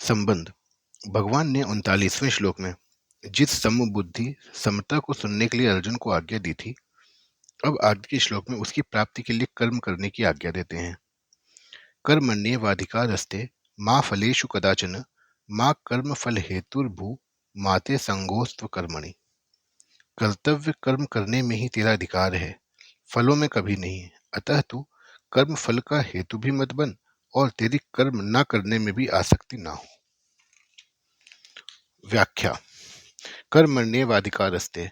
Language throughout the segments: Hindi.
संबंध। भगवान ने 39वें श्लोक में जिस समबुद्धि समता को सुनने के लिए अर्जुन को आज्ञा दी थी, अब आगे के श्लोक में उसकी प्राप्ति के लिए कर्म करने की आज्ञा देते हैं। कर्मण्येवाधिकारस्ते माँ फलेषु कदाचन माँ कर्म फल हेतुर्भू माते संगोस्त्व कर्मणि। कर्तव्य कर्म करने में ही तेरा अधिकार है, फलों में कभी नहीं। अतः तू कर्म फल का हेतु भी मत बन और तेरी कर्म न करने में भी आसक्ति ना हो। व्याख्या। कर्मण्येवाधिकारस्ते,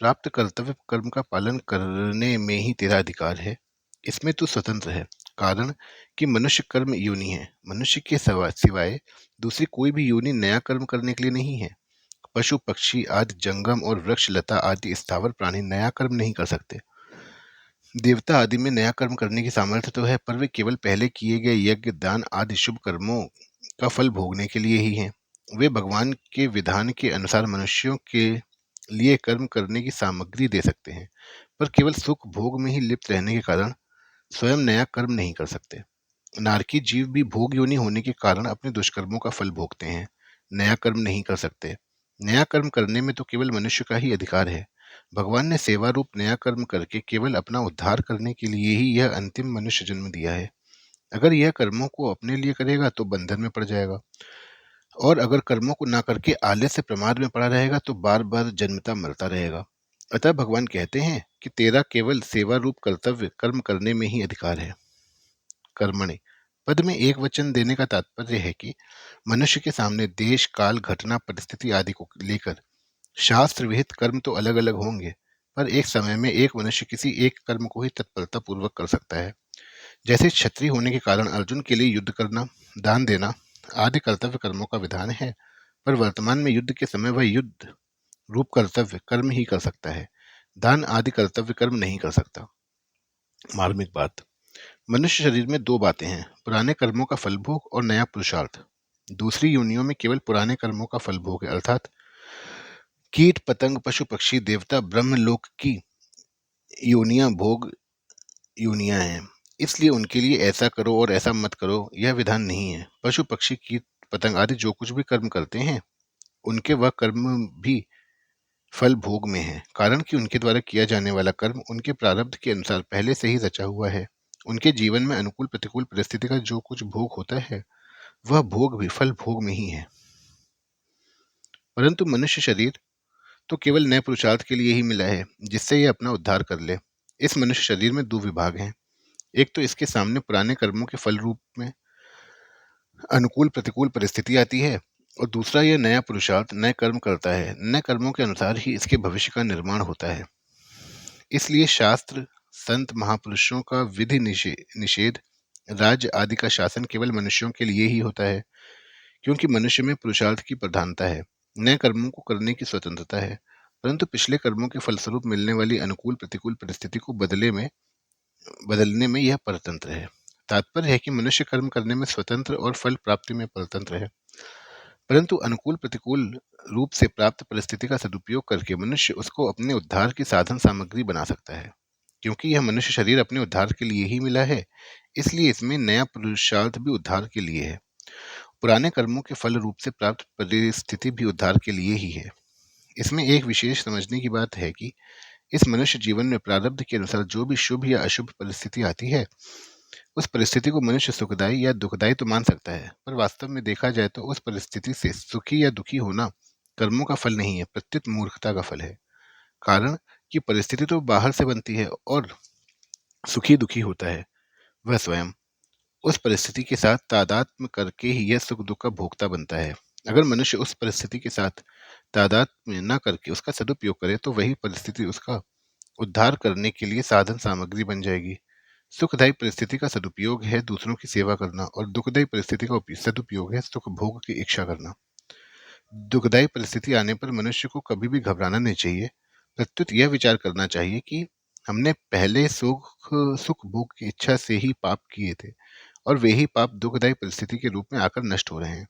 प्राप्त कर्तव्य कर्म का पालन करने में ही तेरा अधिकार है, इसमें तू स्वतंत्र है। कारण कि मनुष्य कर्म योनि है, मनुष्य के सिवाय दूसरी कोई भी योनि नया कर्म करने के लिए नहीं है। पशु पक्षी आदि जंगम और वृक्ष लता आदि स्थावर प्राणी नया कर्म नहीं कर सकते। देवता आदि में नया कर्म करने की सामर्थ्य तो है, पर वे केवल पहले किए गए यज्ञ दान आदि शुभ कर्मों का फल भोगने के लिए ही हैं। वे भगवान के विधान के अनुसार मनुष्यों के लिए कर्म करने की सामग्री दे सकते हैं, पर केवल सुख भोग में ही लिप्त रहने के कारण स्वयं नया कर्म नहीं कर सकते। नारकी जीव भी भोग योनि होने के कारण अपने दुष्कर्मों का फल भोगते हैं, नया कर्म नहीं कर सकते। नया कर्म करने में तो केवल मनुष्य का ही अधिकार है। भगवान ने सेवा रूप नया कर्म करके केवल अपना उद्धार करने के लिए ही यह अंतिम मनुष्य जन्म दिया है। अगर यह कर्मों को अपने लिए करेगा तो बंधन में पड़ जाएगा, और अगर कर्मों को ना करके आलस्य से प्रमाद में पड़ा रहेगा तो बार बार जन्मता मरता रहेगा। अतः भगवान कहते हैं कि तेरा केवल सेवा रूप कर्तव्य कर्म करने में ही अधिकार है। कर्मणि पद में एक वचन देने का तात्पर्य है कि मनुष्य के सामने देश काल घटना परिस्थिति आदि को लेकर शास्त्र विहित कर्म तो अलग अलग होंगे, पर एक समय में एक मनुष्य किसी एक कर्म को ही तत्परता पूर्वक कर सकता है। जैसे क्षत्रिय होने के कारण अर्जुन के लिए युद्ध करना, दान देना आदि कर्तव्य कर्मों का विधान है, पर वर्तमान में युद्ध के समय वह युद्ध रूप कर्तव्य कर्म ही कर सकता है, दान आदि कर्तव्य कर्म नहीं कर सकता। मार्मिक बात। मनुष्य शरीर में दो बातें हैं, पुराने कर्मों का फल भोग और नया पुरुषार्थ। दूसरी योनियों में केवल पुराने कर्मों का फल भोग है, अर्थात कीट पतंग पशु पक्षी देवता ब्रह्मलोक की योनियां भोग योनियां हैं, इसलिए उनके लिए ऐसा करो और ऐसा मत करो यह विधान नहीं है। पशु पक्षी कीट पतंग आदि जो कुछ भी कर्म करते हैं, उनके वह कर्म भी फल भोग में है, कारण कि उनके द्वारा किया जाने वाला कर्म उनके प्रारब्ध के अनुसार पहले से ही रचा हुआ है। उनके जीवन में अनुकूल प्रतिकूल परिस्थिति का जो कुछ भोग होता है, वह भोग भी फल भोग में ही है। परंतु मनुष्य शरीर तो केवल नए पुरुषार्थ के लिए ही मिला है, जिससे यह अपना उद्धार कर ले। इस मनुष्य शरीर में दो विभाग हैं, एक तो इसके सामने पुराने कर्मों के फल रूप में अनुकूल प्रतिकूल परिस्थिति आती है, और दूसरा यह नया पुरुषार्थ नए कर्म करता है। नए कर्मों के अनुसार ही इसके भविष्य का निर्माण होता है। इसलिए शास्त्र संत महापुरुषों का विधि निषेध राज्य आदि का शासन केवल मनुष्यों के लिए ही होता है, क्योंकि मनुष्य में पुरुषार्थ की प्रधानता है, नए कर्मों को करने की स्वतंत्रता है, परंतु पिछले कर्मों के फलस्वरूप मिलने वाली अनुकूल प्रतिकूल परिस्थिति को बदलने में यह परतंत्र है। तात्पर्य है कि मनुष्य कर्म करने में स्वतंत्र और फल प्राप्ति में परतंत्र है, परंतु अनुकूल प्रतिकूल रूप से प्राप्त परिस्थिति का सदुपयोग करके मनुष्य उसको अपने उद्धार की साधन सामग्री बना सकता है। क्योंकि यह मनुष्य शरीर अपने उद्धार के लिए ही मिला है, इसलिए इसमें नया पुरुषार्थ भी उद्धार के लिए है। पुराने कर्मों के फल रूप से प्राप्त परिस्थिति भी उद्धार के लिए ही है। इसमें एक विशेष समझने की बात है कि इस मनुष्य जीवन में प्रारब्ध के अनुसार जो भी शुभ या अशुभ परिस्थिति आती है, उस परिस्थिति को मनुष्य सुखदायी या दुखदायी तो मान सकता है, पर वास्तव में देखा जाए तो उस परिस्थिति से सुखी या दुखी होना कर्मों का फल नहीं है, प्रत्युत मूर्खता का फल है। कारण कि परिस्थिति तो बाहर से बनती है और सुखी दुखी होता है वह स्वयं। उस परिस्थिति के साथ तादात्म्य करके ही यह सुख दुख का भोक्ता बनता है। अगर मनुष्य उस परिस्थिति के साथ तादात्म्य न करके उसका सदुपयोग करे तो वही परिस्थिति उसका उद्धार करने के लिए साधन सामग्री बन जाएगी। सुखदायी परिस्थिति का सदुपयोग है दूसरों की सेवा करना, और दुखदायी परिस्थिति का सदुपयोग है सुख भोग की इच्छा करना। दुखदायी परिस्थिति आने पर मनुष्य को कभी भी घबराना नहीं चाहिए, प्रत्युत यह विचार करना चाहिए कि हमने पहले सुख भोग की इच्छा से ही पाप किए थे, और वे ही पाप दुखदायी परिस्थिति के रूप में आकर नष्ट हो रहे हैं।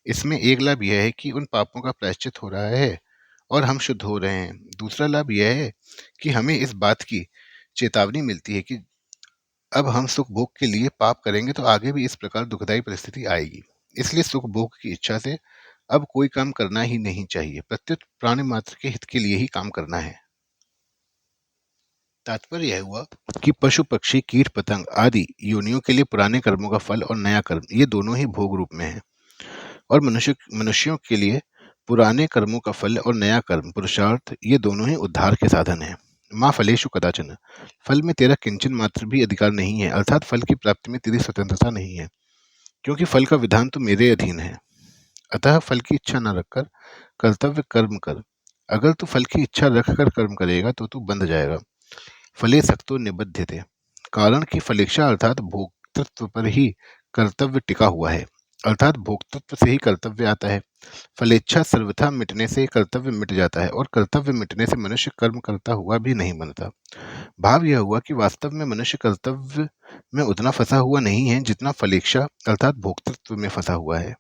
इसमें एक लाभ यह है कि उन पापों का प्रायश्चित हो रहा है और हम शुद्ध हो रहे हैं। दूसरा लाभ यह है कि हमें इस बात की चेतावनी मिलती है कि अब हम सुख भोग के लिए पाप करेंगे तो आगे भी इस प्रकार दुखदायी परिस्थिति आएगी। इसलिए सुख भोग की इच्छा से अब कोई काम करना ही नहीं चाहिए, प्रत्युत प्राणी मात्र के हित के लिए ही काम करना है। तात्पर्य यह हुआ कि पशु पक्षी कीट पतंग आदि योनियों के लिए पुराने कर्मों का फल और नया कर्म ये दोनों ही भोग रूप में है, और मनुष्यों के लिए पुराने कर्मों का फल और नया कर्म पुरुषार्थ ये दोनों ही उद्धार के साधन हैं। माँ फलेषु कदाचन, फल में तेरा किंचन मात्र भी अधिकार नहीं है, अर्थात फल की प्राप्ति में तेरी स्वतंत्रता नहीं है, क्योंकि फल का विधान तो मेरे अधीन है। अतः फल की इच्छा न रखकर कर्तव्य कर्म कर। अगर तू फल की इच्छा रखकर कर्म करेगा तो तू बंध जाएगा। फले सक्तो निबध्यते, कारण कि फलेच्छा अर्थात भोक्तृत्व पर ही कर्तव्य टिका हुआ है, अर्थात भोक्तृत्व से ही कर्तव्य आता है। फलेच्छा सर्वथा मिटने से कर्तव्य मिट जाता है, और कर्तव्य मिटने से मनुष्य कर्म करता हुआ भी नहीं बनता। भाव यह हुआ कि वास्तव में मनुष्य कर्तव्य में उतना फंसा हुआ नहीं है जितना फलेच्छा अर्थात भोक्तृत्व में फंसा हुआ है।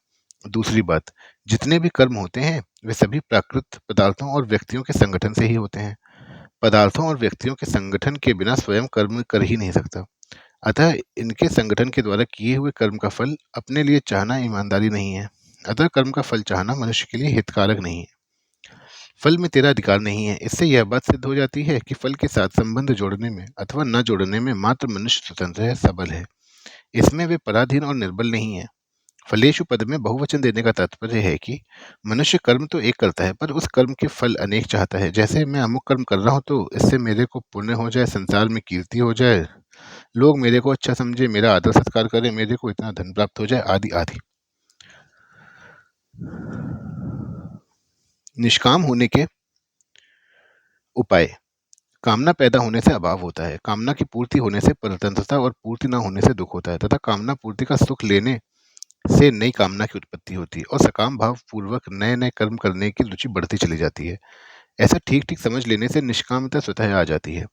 दूसरी बात, जितने भी कर्म होते हैं वे सभी प्राकृत पदार्थों और व्यक्तियों के संगठन से ही होते हैं। पदार्थों और व्यक्तियों के संगठन के बिना स्वयं कर्म कर ही नहीं सकता। अतः इनके संगठन के द्वारा किए हुए कर्म का फल अपने लिए चाहना ईमानदारी नहीं है। अतः कर्म का फल चाहना मनुष्य के लिए हितकारक नहीं है। फल में तेरा अधिकार नहीं है। इससे यह बात सिद्ध हो जाती है कि फल के साथ संबंध जोड़ने में अथवा न जोड़ने में मात्र मनुष्य स्वतंत्र है, सबल है। इसमें वे पराधीन और निर्बल नहीं है। फलेषु पद में बहुवचन देने का तात्पर्य है कि मनुष्य कर्म तो एक करता है, पर उस कर्म के फल अनेक चाहता है। जैसे मैं अमुक कर्म कर रहा हूँ तो इससे मेरे को पुण्य हो जाए, संसार में कीर्ति हो जाए, लोग मेरे को अच्छा समझे, मेरा आदर सत्कार करें, मेरे को इतना धन प्राप्त हो जाए, आदि आदि। निष्काम होने के उपाय। कामना पैदा होने से अभाव होता है, कामना की पूर्ति होने से परतंत्रता और पूर्ति न होने से दुख होता है, तथा कामना पूर्ति का सुख लेने से नई कामना की उत्पत्ति होती है, और सकाम भाव पूर्वक नए नए कर्म करने की रुचि बढ़ती चली जाती है। ऐसा ठीक ठीक समझ लेने से निष्कामता स्वतः आ जाती है।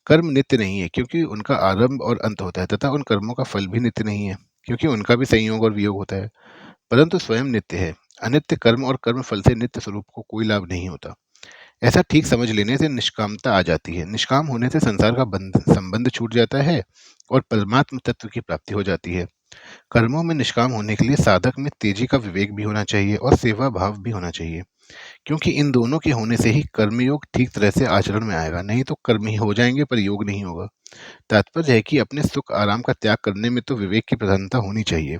कर्म नित्य नहीं है, क्योंकि उनका आरंभ और अंत होता है, तथा उन कर्मों का फल भी नित्य नहीं है, क्योंकि उनका भी संयोग और वियोग होता है, परंतु स्वयं नित्य है। अनित्य कर्म और कर्म फल से नित्य स्वरूप को कोई लाभ नहीं होता। ऐसा ठीक समझ लेने से निष्कामता आ जाती है। निष्काम होने से संसार का संबंध छूट जाता है और परमात्म तत्व की प्राप्ति हो जाती है। कर्मों में निष्काम होने के लिए साधक में तेजी का विवेक भी होना चाहिए और सेवा भाव भी होना चाहिए, क्योंकि इन दोनों के होने से ही कर्मयोग ठीक तरह से आचरण में आएगा, नहीं तो कर्म ही हो जाएंगे पर योग नहीं होगा। तात्पर्य है कि अपने सुख आराम का त्याग करने में तो विवेक की प्रधानता होनी चाहिए,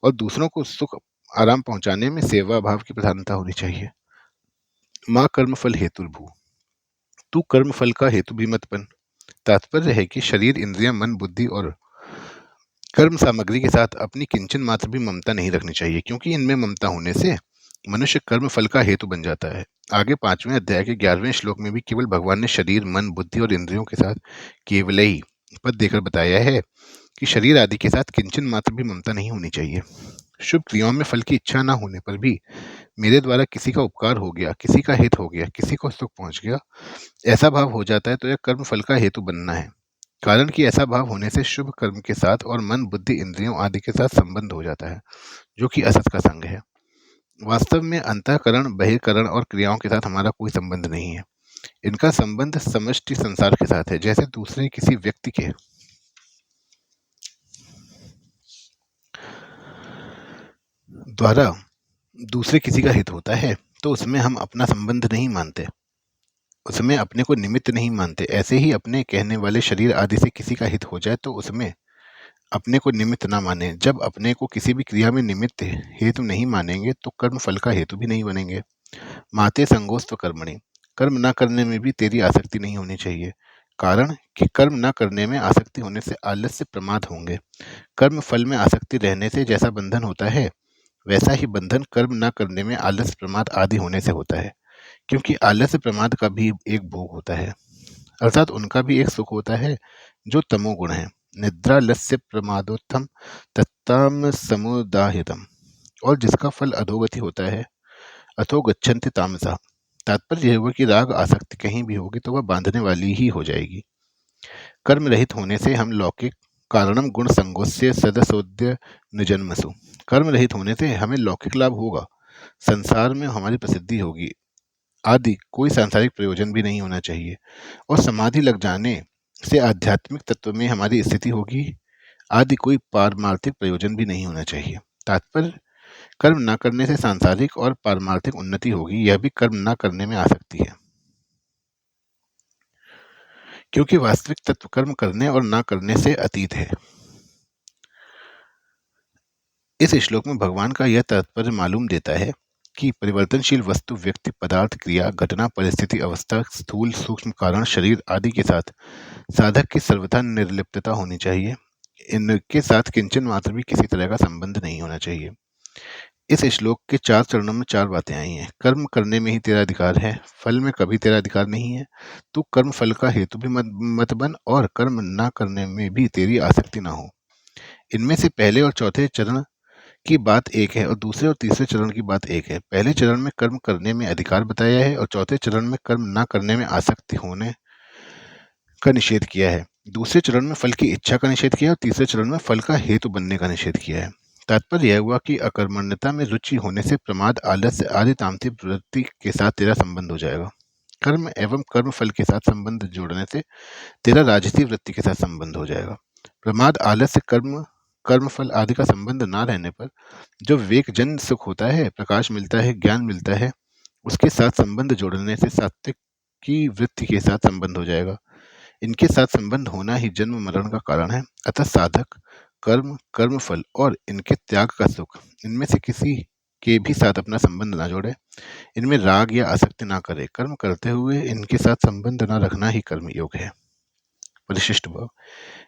और दूसरों को सुख आराम पहुंचाने में सेवा भाव की प्रधानता होनी चाहिए। माँ कर्मफल हेतुर्भू, तू कर्मफल का हेतु भी मत बन। तात्पर्य है कि शरीर, इंद्रियां, मन, बुद्धि और कर्म सामग्री के साथ अपनी किंचन मात्र भी ममता नहीं रखनी चाहिए, क्योंकि इनमें ममता होने से मनुष्य कर्म फल का हेतु बन जाता है। आगे 5वें अध्याय के 11वें श्लोक में भी केवल भगवान ने शरीर, मन, बुद्धि और इंद्रियों के साथ केवल ही पद देकर बताया है कि शरीर आदि के साथ किंचन मात्र भी ममता नहीं होनी चाहिए। शुभ क्रियाओं में फल की इच्छा न होने पर भी मेरे द्वारा किसी का उपकार हो गया, किसी का हित हो गया, किसी को सुख पहुंच गया, ऐसा भाव हो जाता है तो यह कर्म फल का हेतु बनना है। कारण कि ऐसा भाव होने से शुभ कर्म के साथ और मन, बुद्धि, इंद्रियों आदि के साथ संबंध हो जाता है, जो कि असत का संग है। वास्तव में अंतःकरण, बहिर्करण और क्रियाओं के साथ हमारा कोई संबंध नहीं है। इनका संबंध समष्टि संसार के साथ है। जैसे दूसरे किसी व्यक्ति के द्वारा दूसरे किसी का हित होता है तो उसमें हम अपना संबंध नहीं मानते, उसमें अपने को निमित्त नहीं मानते। ऐसे ही अपने कहने वाले शरीर आदि से किसी का हित हो जाए तो उसमें अपने को निमित्त ना माने। जब अपने को किसी भी क्रिया में निमित्त हेतु नहीं मानेंगे तो कर्म फल का हेतु भी नहीं बनेंगे। माते संगोस्त्व कर्मणि, कर्म न करने में भी तेरी आसक्ति नहीं होनी चाहिए। कारण कि कर्म न करने में आसक्ति होने से आलस्य, प्रमाद होंगे। कर्म फल में आसक्ति रहने से जैसा बंधन होता है, वैसा ही बंधन कर्म न करने में आलस्य, प्रमाद आदि होने से होता है, क्योंकि आलस्य प्रमाद का भी एक भोग होता है, अर्थात उनका भी एक सुख होता है जो तमोगुण है। निद्रालस्य प्रमादोत्थम तत्ताम समुदाहितम, और जिसका फल अधोगति होता है, अथो गच्छन्ति तामसा। तात्पर्य यह हुआ कि राग आसक्ति कहीं भी होगी तो वह बांधने वाली ही हो जाएगी। कर्म रहित होने से हम लौकिक कारणम गुण संगोस्य सदसोद्य निजन्मसु, कर्म रहित होने से हमें लौकिक लाभ होगा, संसार में हमारी प्रसिद्धि होगी, आदि कोई सांसारिक प्रयोजन भी नहीं होना चाहिए, और समाधि लग जाने से आध्यात्मिक तत्व में हमारी स्थिति होगी, आदि कोई पारमार्थिक प्रयोजन भी नहीं होना चाहिए। तात्पर्य कर्म न करने से सांसारिक और पारमार्थिक उन्नति होगी, यह भी कर्म न करने में आ सकती है, क्योंकि वास्तविक तत्व कर्म करने और न करने से अतीत है। इस श्लोक में भगवान का यह तात्पर्य मालूम देता है कि परिवर्तनशील वस्तु, व्यक्ति, पदार्थ, क्रिया, घटना, परिस्थिति, अवस्था, स्थूल सूक्ष्म कारण, शरीर आदि के साथ साधक की सर्वथा निर्लिप्तता होनी चाहिए। इनके साथ किंचन मात्र भी किसी तरह का संबंध नहीं होना चाहिए। इस श्लोक के 4 चरणों में 4 बातें आई हैं। कर्म करने में ही तेरा अधिकार है, फल में कभी तेरा अधिकार नहीं है, तू कर्म फल का हेतु भी मत बन, और कर्म ना करने में भी तेरी आसक्ति ना हो। इनमें से पहले और चौथे चरण की बात एक है और दूसरे और तीसरे चरण की बात एक है। पहले चरण में कर्म करने में अधिकार बताया है और चौथे चरण में कर्म ना करने में आसक्ति होने का निषेध किया है। दूसरे चरण में फल की इच्छा का निषेध किया है और तीसरे चरण में फल का हेतु बनने का निषेध किया है। तात्पर्य यह हुआ कि अकर्मण्यता में रुचि होने से प्रमाद, आलस्य आदि तामसिक प्रवृत्ति के साथ तेरा संबंध हो जाएगा। कर्म एवं कर्म फल के साथ संबंध जोड़ने से तेरा राजसी वृत्ति के साथ संबंध हो जाएगा। प्रमाद, आलस्य, कर्म फल आदि का संबंध ना रहने पर जो विवेक जन सुख होता है, प्रकाश मिलता है, ज्ञान मिलता है, उसके साथ संबंध जोड़ने से सात्विक की वृत्ति के साथ संबंध हो जाएगा। इनके साथ संबंध होना ही जन्म मरण का कारण है। अतः साधक कर्म, कर्मफल और इनके त्याग का सुख, इनमें से किसी के भी साथ अपना संबंध ना जोड़े, इनमें राग या आसक्ति ना करे। कर्म करते हुए इनके साथ संबंध ना रखना ही कर्म योग है। परिशिष्ट भाव,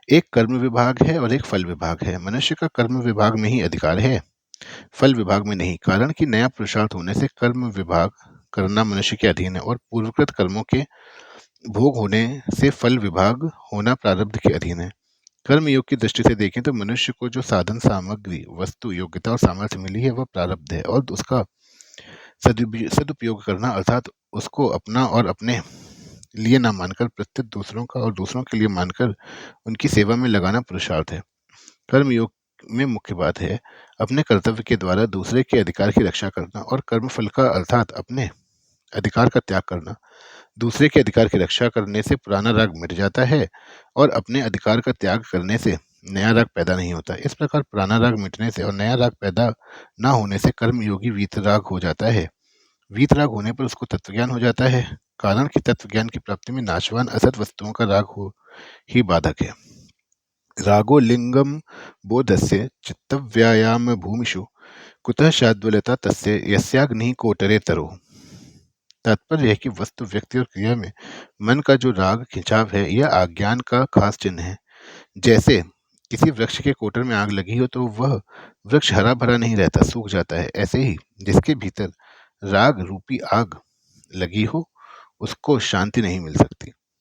एक कर्म विभाग है और एक फल विभाग है। मनुष्य का कर्म विभाग में ही अधिकार है, फल विभाग में नहीं। कारण कि नया पुरुषार्थ होने से कर्म विभाग करना मनुष्य के अधीन है और पूर्वकृत कर्मों के भोग होने से फल विभाग होना प्रारब्ध के अधीन है। कर्म योग की दृष्टि से देखें तो मनुष्य को जो साधन, सामग्री, वस्तु, योग्यता और सामर्थ्य मिली है वह प्रारब्ध है, और उसका सदुपयोग करना अर्थात उसको अपना और अपने लिए ना मानकर प्रत्युत दूसरों का और दूसरों के लिए मानकर उनकी सेवा में लगाना पुरुषार्थ है। कर्म योग में मुख्य बात है अपने कर्तव्य के द्वारा दूसरे के अधिकार की रक्षा करना, और कर्मफल का अर्थात अपने अधिकार का त्याग करना। दूसरे के अधिकार की रक्षा करने से पुराना राग मिट जाता है और अपने अधिकार का त्याग करने से नया राग पैदा नहीं होता। इस प्रकार पुराना राग मिटने से और नया राग पैदा ना होने से कर्मयोगी वीतराग हो जाता है। वीतराग होने पर उसको तत्वज्ञान हो जाता है। कारण कि तत्वज्ञान की प्राप्ति में नाशवान असत वस्तुओं का राग हो ही बाधक है। रागो लिंगम बोधस्य चित्तव्यायाम भूमिषु कुतः शाद्वलता तस्य यस्याग्नि कोटरे तरो। तात्पर्य है कि वस्तु, व्यक्ति और क्रिया में मन का जो राग, खिंचाव है, यह अज्ञान का खास चिन्ह है। जैसे किसी वृक्ष के कोटर में आग लगी हो तो वह वृक्ष हरा भरा नहीं रहता, सूख जाता है। ऐसे ही जिसके भीतर राग रूपी आग लगी हो उसको शांति नहीं मिल सकती।